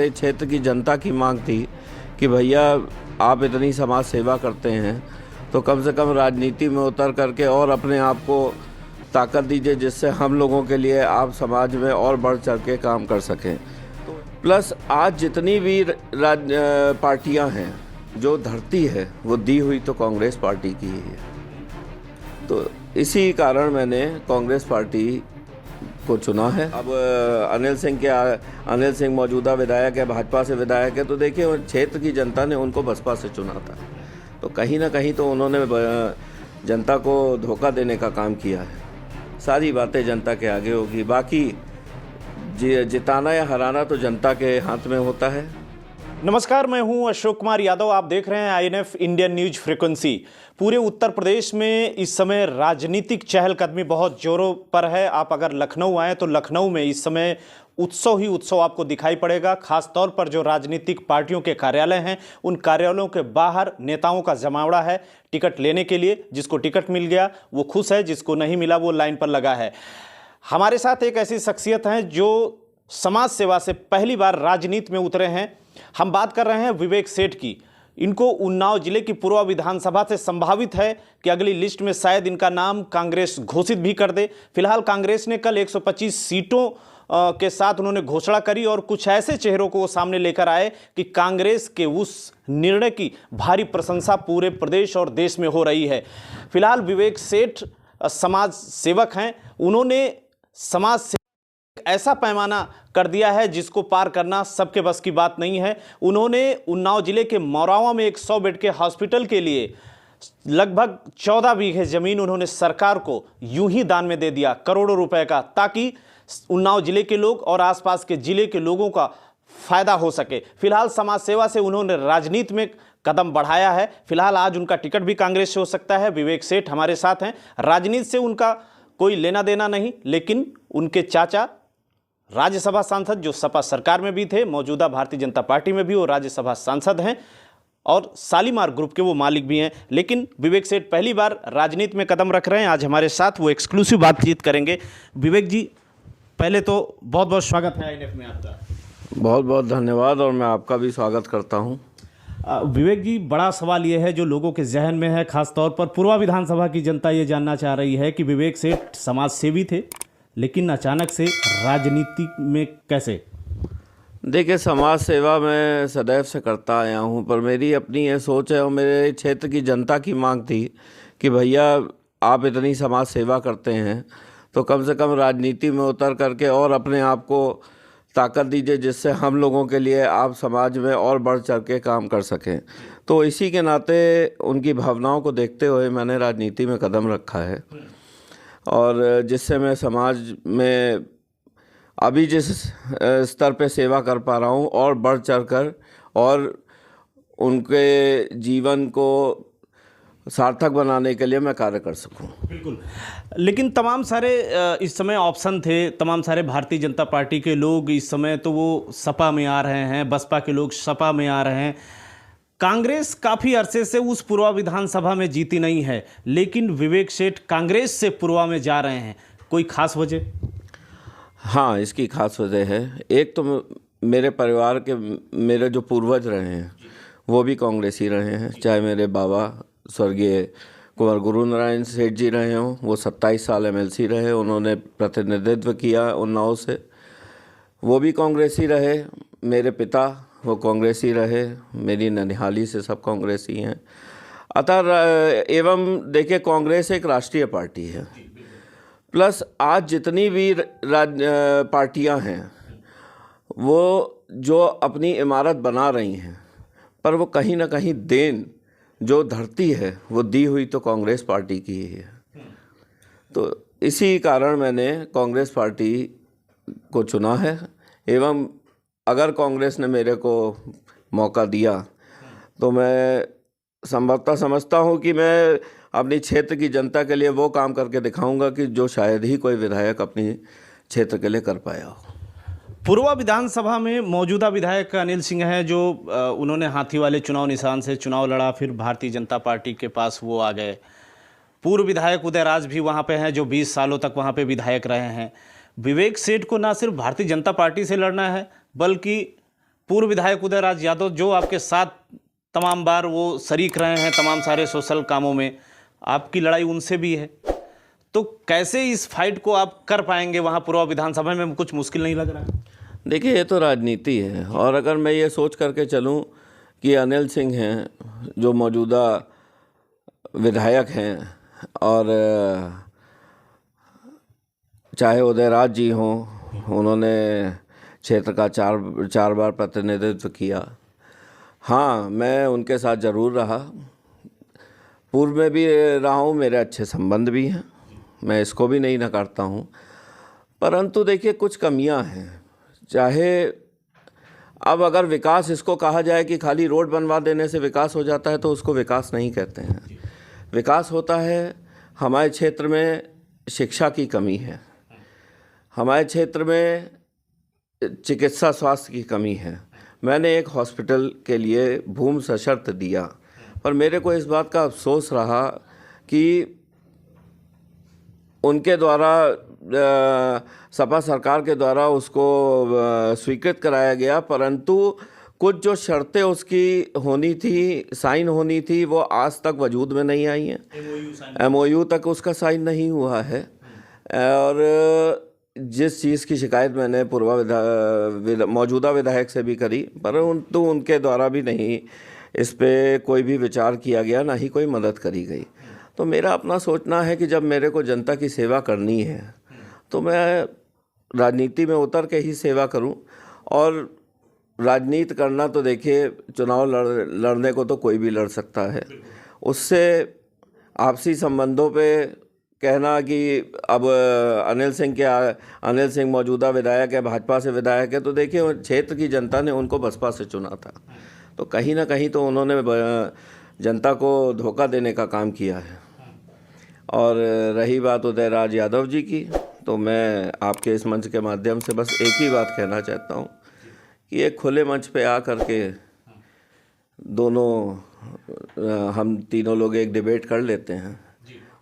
क्षेत्र की जनता की मांग थी कि भैया आप इतनी समाज सेवा करते हैं तो कम से कम राजनीति में उतर करके और अपने आप को ताकत दीजिए, जिससे हम लोगों के लिए आप समाज में और बढ़ चढ़ के काम कर सकें। प्लस आज जितनी भी पार्टियां हैं, जो धरती है वो दी हुई तो कांग्रेस पार्टी की ही है। तो इसी कारण मैंने कांग्रेस पार्टी को चुना है। अब अनिल सिंह मौजूदा विधायक है, भाजपा से विधायक है, तो देखिए क्षेत्र की जनता ने उनको बसपा से चुना था, तो कहीं ना कहीं तो उन्होंने जनता को धोखा देने का काम किया है। सारी बातें जनता के आगे होगी, बाकी जिताना या हराना तो जनता के हाथ में होता है। नमस्कार, मैं हूं अशोक कुमार यादव। आप देख रहे हैं INF इंडियन न्यूज फ्रीक्वेंसी। पूरे उत्तर प्रदेश में इस समय राजनीतिक चहलकदमी बहुत जोरों पर है। आप अगर लखनऊ आए तो लखनऊ में इस समय उत्सव ही उत्सव आपको दिखाई पड़ेगा। खास तौर पर जो राजनीतिक पार्टियों के कार्यालय हैं, उन कार्यालयों के बाहर नेताओं का जमावड़ा है टिकट लेने के लिए। जिसको टिकट मिल गया वो खुश है, जिसको नहीं मिला वो लाइन पर लगा है। हमारे साथ एक ऐसी शख्सियत हैं जो समाज सेवा से पहली बार राजनीति में उतरे हैं। हम बात कर रहे हैं विवेक सेठ की। इनको उन्नाव जिले की पूर्व विधानसभा से संभावित है कि अगली लिस्ट में शायद इनका नाम कांग्रेस घोषित भी कर दे। फिलहाल कांग्रेस ने कल 125 सीटों के साथ उन्होंने घोषणा करी और कुछ ऐसे चेहरों को वो सामने लेकर आए कि कांग्रेस के उस निर्णय की भारी प्रशंसा पूरे प्रदेश और देश में हो रही है। फिलहाल विवेक सेठ समाज सेवक हैं। उन्होंने समाज से ऐसा पैमाना कर दिया है जिसको पार करना सबके बस की बात नहीं है। उन्होंने उन्नाव जिले के मौरावा में एक 100 बेड के हॉस्पिटल के लिए लगभग 14 बीघे जमीन उन्होंने सरकार को यूं ही दान में दे दिया, करोड़ों रुपए का, ताकि उन्नाव जिले के लोग और आसपास के जिले के लोगों का फायदा हो सके। फिलहाल समाज सेवा से उन्होंने राजनीति में कदम बढ़ाया है। फिलहाल आज उनका टिकट भी कांग्रेस से हो सकता है। विवेक सेठ हमारे साथ हैं। राजनीति से उनका कोई लेना देना नहीं, लेकिन उनके चाचा राज्यसभा सांसद जो सपा सरकार में भी थे, मौजूदा भारतीय जनता पार्टी में भी वो राज्यसभा सांसद हैं और शालीमार ग्रुप के वो मालिक भी हैं। लेकिन विवेक सेठ पहली बार राजनीति में कदम रख रहे हैं। आज हमारे साथ वो एक्सक्लूसिव बातचीत करेंगे। विवेक जी, पहले तो बहुत बहुत स्वागत है INF में आपका। बहुत बहुत धन्यवाद और मैं आपका भी स्वागत करता हूं। विवेक जी, बड़ा सवाल ये है जो लोगों के जहन में है, खासतौर पर पूर्वा विधानसभा की जनता ये जानना चाह रही है कि विवेक सेठ समाज सेवी थे, लेकिन अचानक से राजनीति में कैसे? देखिए, समाज सेवा मैं सदैव से करता आया हूं, पर मेरी अपनी ये सोच है और मेरे क्षेत्र की जनता की मांग थी कि भैया आप इतनी समाज सेवा करते हैं तो कम से कम राजनीति में उतर करके और अपने आप को ताकत दीजिए, जिससे हम लोगों के लिए आप समाज में और बढ़ चढ़ के काम कर सकें। तो इसी के नाते उनकी भावनाओं को देखते हुए मैंने राजनीति में कदम रखा है और जिससे मैं समाज में अभी जिस स्तर पे सेवा कर पा रहा हूँ और बढ़ चढ़ कर और उनके जीवन को सार्थक बनाने के लिए मैं कार्य कर सकूं। बिल्कुल, लेकिन तमाम सारे इस समय ऑप्शन थे। तमाम सारे भारतीय जनता पार्टी के लोग इस समय तो वो सपा में आ रहे हैं, बसपा के लोग सपा में आ रहे हैं। कांग्रेस काफ़ी अरसे से उस पूर्वा विधानसभा में जीती नहीं है, लेकिन विवेक सेठ कांग्रेस से पूर्वा में जा रहे हैं। कोई खास वजह? हाँ, इसकी खास वजह है। एक तो मेरे परिवार के मेरे जो पूर्वज रहे हैं वो भी कांग्रेसी रहे हैं। चाहे मेरे बाबा स्वर्गीय कुंवर गुरु नारायण सेठ जी रहे हों, वो 27 साल MLC रहे, उन्होंने प्रतिनिधित्व किया उन्नाव से, वो भी कांग्रेसी रहे। मेरे पिता वो कांग्रेसी रहे, मेरी ननिहाली से सब कांग्रेसी हैं। अतः एवं देखिए, कांग्रेस एक राष्ट्रीय पार्टी है। प्लस आज जितनी भी पार्टियां हैं वो जो अपनी इमारत बना रही हैं, पर वो कहीं ना कहीं देन जो धरती है वो दी हुई तो कांग्रेस पार्टी की ही है। तो इसी कारण मैंने कांग्रेस पार्टी को चुना है। एवं अगर कांग्रेस ने मेरे को मौका दिया तो मैं संभवतः समझता हूँ कि मैं अपनी क्षेत्र की जनता के लिए वो काम करके दिखाऊंगा कि जो शायद ही कोई विधायक अपनी क्षेत्र के लिए कर पाया हो। पूर्वा विधानसभा में मौजूदा विधायक अनिल सिंह हैं, जो उन्होंने हाथी वाले चुनाव निशान से चुनाव लड़ा, फिर भारतीय जनता पार्टी के पास वो आ गए। पूर्व विधायक उदयराज भी वहाँ पे हैं, जो 20 सालों तक वहाँ पे विधायक रहे हैं। विवेक सेठ को ना सिर्फ भारतीय जनता पार्टी से लड़ना है, बल्कि पूर्व विधायक उदयराज यादव जो आपके साथ तमाम बार वो शरीक रहे हैं तमाम सारे सोशल कामों में, आपकी लड़ाई उनसे भी है, तो कैसे इस फाइट को आप कर पाएंगे वहाँ पूर्व विधानसभा में? कुछ मुश्किल नहीं लग रहा है? देखिए, ये तो राजनीति है, और अगर मैं ये सोच करके चलूं कि अनिल सिंह हैं जो मौजूदा विधायक हैं, और चाहे उदयराज जी हों, उन्होंने क्षेत्र का चार बार प्रतिनिधित्व किया। हाँ, मैं उनके साथ ज़रूर रहा, पूर्व में भी रहा हूँ, मेरे अच्छे संबंध भी हैं, मैं इसको भी नहीं नकारता हूँ। परंतु देखिए, कुछ कमियां हैं। चाहे अब अगर विकास इसको कहा जाए कि खाली रोड बनवा देने से विकास हो जाता है, तो उसको विकास नहीं कहते हैं। विकास होता है, हमारे क्षेत्र में शिक्षा की कमी है, हमारे क्षेत्र में चिकित्सा स्वास्थ्य की कमी है। मैंने एक हॉस्पिटल के लिए भूमि सशर्त दिया, पर मेरे को इस बात का अफसोस रहा कि उनके द्वारा सपा सरकार के द्वारा उसको स्वीकृत कराया गया, परंतु कुछ जो शर्तें उसकी होनी थी, साइन होनी थी, वो आज तक वजूद में नहीं आई हैं। MOU तक उसका साइन नहीं हुआ है। और जिस चीज़ की शिकायत मैंने मौजूदा विधायक से भी करी, परंतु उनके द्वारा भी नहीं इस पे कोई भी विचार किया गया, ना ही कोई मदद करी गई। तो मेरा अपना सोचना है कि जब मेरे को जनता की सेवा करनी है तो मैं राजनीति में उतर के ही सेवा करूं। और राजनीति करना तो देखिए, चुनाव लड़ने को तो कोई भी लड़ सकता है, उससे आपसी संबंधों पे कहना कि अब अनिल सिंह मौजूदा विधायक है, भाजपा से विधायक है, तो देखिए क्षेत्र की जनता ने उनको बसपा से चुना था, तो कहीं ना कहीं तो उन्होंने जनता को धोखा देने का काम किया है। और रही बात उदयराज यादव जी की, तो मैं आपके इस मंच के माध्यम से बस एक ही बात कहना चाहता हूँ कि एक खुले मंच पे आ करके दोनों हम तीनों लोग एक डिबेट कर लेते हैं,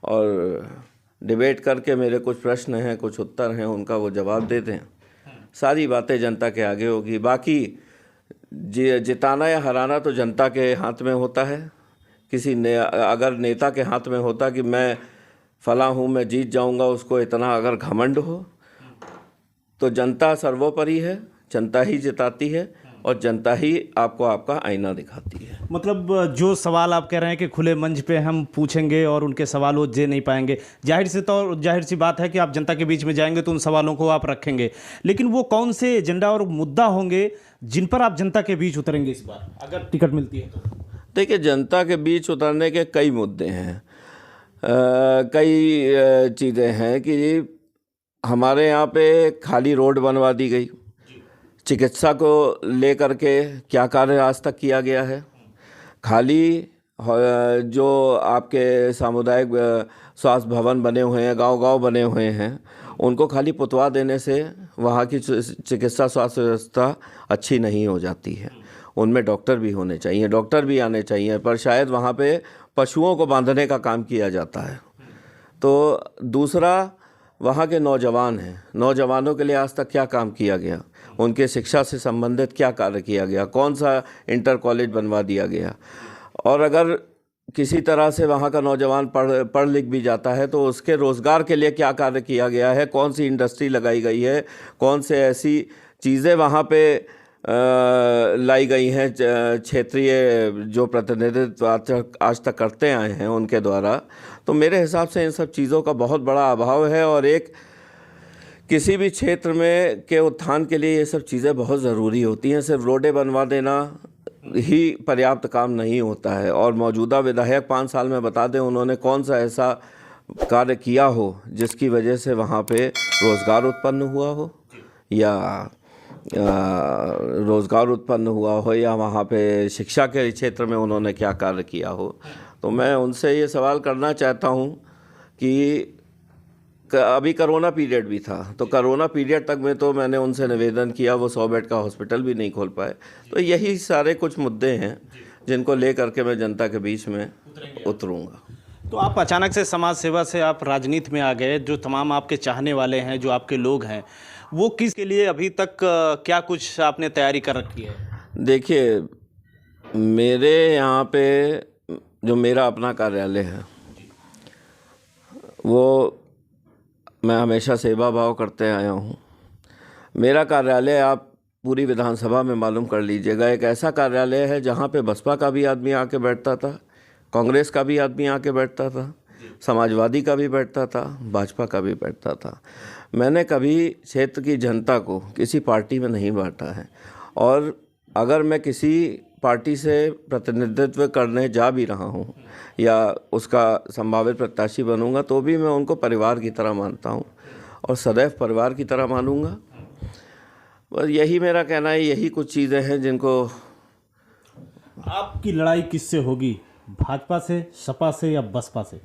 और डिबेट करके मेरे कुछ प्रश्न हैं, कुछ उत्तर हैं, उनका वो जवाब देते हैं। सारी बातें जनता के आगे होगी। बाकी जिताना या हराना तो जनता के हाथ में होता है। अगर नेता के हाथ में होता कि मैं फला हूँ, मैं जीत जाऊँगा, उसको इतना अगर घमंड हो, तो जनता सर्वोपरि है, जनता ही जिताती है, और जनता ही आपको आपका आईना दिखाती है। मतलब जो सवाल आप कह रहे हैं कि खुले मंच पे हम पूछेंगे और उनके सवाल वो दे नहीं पाएंगे, जाहिर सी बात है कि आप जनता के बीच में जाएंगे तो उन सवालों को आप रखेंगे, लेकिन वो कौन से एजेंडा और मुद्दा होंगे जिन पर आप जनता के बीच उतरेंगे इस बार, अगर टिकट मिलती है तो? देखिए, जनता के बीच उतरने के कई मुद्दे हैं, कई चीज़ें हैं कि हमारे यहाँ पे खाली रोड बनवा दी गई, चिकित्सा को लेकर के क्या कार्य आज तक किया गया है? खाली जो आपके सामुदायिक स्वास्थ्य भवन बने हुए हैं, गांव-गांव बने हुए हैं, उनको खाली पुतवा देने से वहाँ की चिकित्सा स्वास्थ्य व्यवस्था अच्छी नहीं हो जाती है। उनमें डॉक्टर भी होने चाहिए, डॉक्टर भी आने चाहिए, पर शायद वहाँ पे पशुओं को बांधने का काम किया जाता है। तो दूसरा, वहाँ के नौजवान हैं, नौजवानों के लिए आज तक क्या काम किया गया? उनके शिक्षा से संबंधित क्या कार्य किया गया? कौन सा इंटर कॉलेज बनवा दिया गया? और अगर किसी तरह से वहाँ का नौजवान पढ़ लिख भी जाता है तो उसके रोज़गार के लिए क्या कार्य किया गया है? कौन सी इंडस्ट्री लगाई गई है? कौन से ऐसी चीज़ें वहाँ पे लाई गई हैं क्षेत्रीय जो प्रतिनिधित्व आज तक करते आए हैं उनके द्वारा? तो मेरे हिसाब से इन सब चीज़ों का बहुत बड़ा अभाव है, और एक किसी भी क्षेत्र में के उत्थान के लिए ये सब चीज़ें बहुत ज़रूरी होती हैं। सिर्फ रोडें बनवा देना ही पर्याप्त काम नहीं होता है। और मौजूदा विधायक 5 साल में बता दें उन्होंने कौन सा ऐसा कार्य किया हो जिसकी वजह से वहाँ पे रोज़गार उत्पन्न हुआ हो, या वहाँ पे शिक्षा के क्षेत्र में उन्होंने क्या कार्य किया हो। तो मैं उनसे ये सवाल करना चाहता हूँ कि अभी कोरोना पीरियड भी था, तो कोरोना पीरियड तक में तो मैंने उनसे निवेदन किया, वो 100 बेड का हॉस्पिटल भी नहीं खोल पाए। तो यही सारे कुछ मुद्दे हैं जिनको लेकर के मैं जनता के बीच में उतरूँगा। तो आप अचानक से समाज सेवा से आप राजनीति में आ गए, जो तमाम आपके चाहने वाले हैं, जो आपके लोग हैं, वो किस के लिए अभी तक क्या कुछ आपने तैयारी कर रखी है? देखिए, मेरे यहाँ पे जो मेरा अपना कार्यालय है वो मैं हमेशा सेवा भाव करते आया हूँ। मेरा कार्यालय आप पूरी विधानसभा में मालूम कर लीजिएगा, एक ऐसा कार्यालय है जहाँ पे बसपा का भी आदमी आके बैठता था, कांग्रेस का भी आदमी आके बैठता था, समाजवादी का भी बैठता था, भाजपा का भी बैठता था। मैंने कभी क्षेत्र की जनता को किसी पार्टी में नहीं बांटा है, और अगर मैं किसी पार्टी से प्रतिनिधित्व करने जा भी रहा हूँ या उसका संभावित प्रत्याशी बनूंगा तो भी मैं उनको परिवार की तरह मानता हूँ और सदैव परिवार की तरह मानूंगा। बस यही मेरा कहना है, यही कुछ चीज़ें हैं जिनको। आपकी लड़ाई किससे होगी, भाजपा से, सपा से या बसपा से?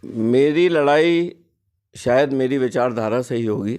मेरी लड़ाई शायद मेरी विचारधारा से ही होगी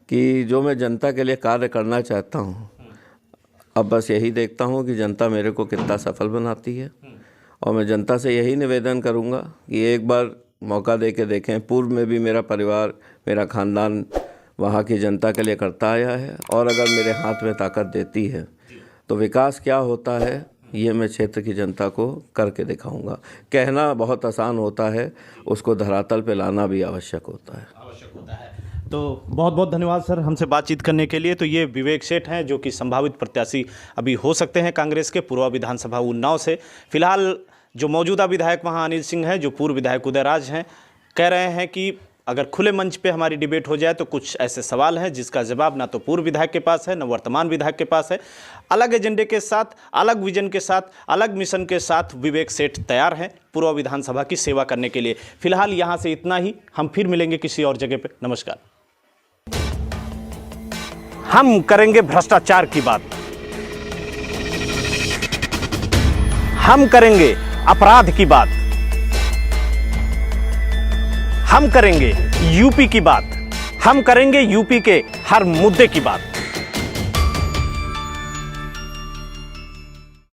कि जो मैं जनता के लिए कार्य करना चाहता हूँ, अब बस यही देखता हूँ कि जनता मेरे को कितना सफल बनाती है। और मैं जनता से यही निवेदन करूँगा कि एक बार मौका दे के देखें। पूर्व में भी मेरा परिवार, मेरा ख़ानदान वहाँ की जनता के लिए करता आया है, और अगर मेरे हाथ में ताकत देती है तो विकास क्या होता है ये मैं क्षेत्र की जनता को करके दिखाऊंगा। कहना बहुत आसान होता है, उसको धरातल पे लाना भी आवश्यक होता है। तो बहुत बहुत धन्यवाद सर हमसे बातचीत करने के लिए। तो ये विवेक सेठ हैं जो कि संभावित प्रत्याशी अभी हो सकते हैं कांग्रेस के पूर्व विधानसभा उन्नाव से। फिलहाल जो मौजूदा विधायक वहाँ अनिल सिंह हैं, जो पूर्व विधायक उदयराज हैं, कह रहे हैं कि अगर खुले मंच पे हमारी डिबेट हो जाए तो कुछ ऐसे सवाल हैं जिसका जवाब ना तो पूर्व विधायक के पास है, न वर्तमान विधायक के पास है। अलग एजेंडे के साथ, अलग विजन के साथ, अलग मिशन के साथ विवेक सेठ तैयार हैं पूर्व विधानसभा की सेवा करने के लिए। फिलहाल यहाँ से इतना ही, हम फिर मिलेंगे किसी और जगह पे। नमस्कार। हम करेंगे भ्रष्टाचार की बात, हम करेंगे अपराध की बात, हम करेंगे यूपी की बात, हम करेंगे यूपी के हर मुद्दे की बात।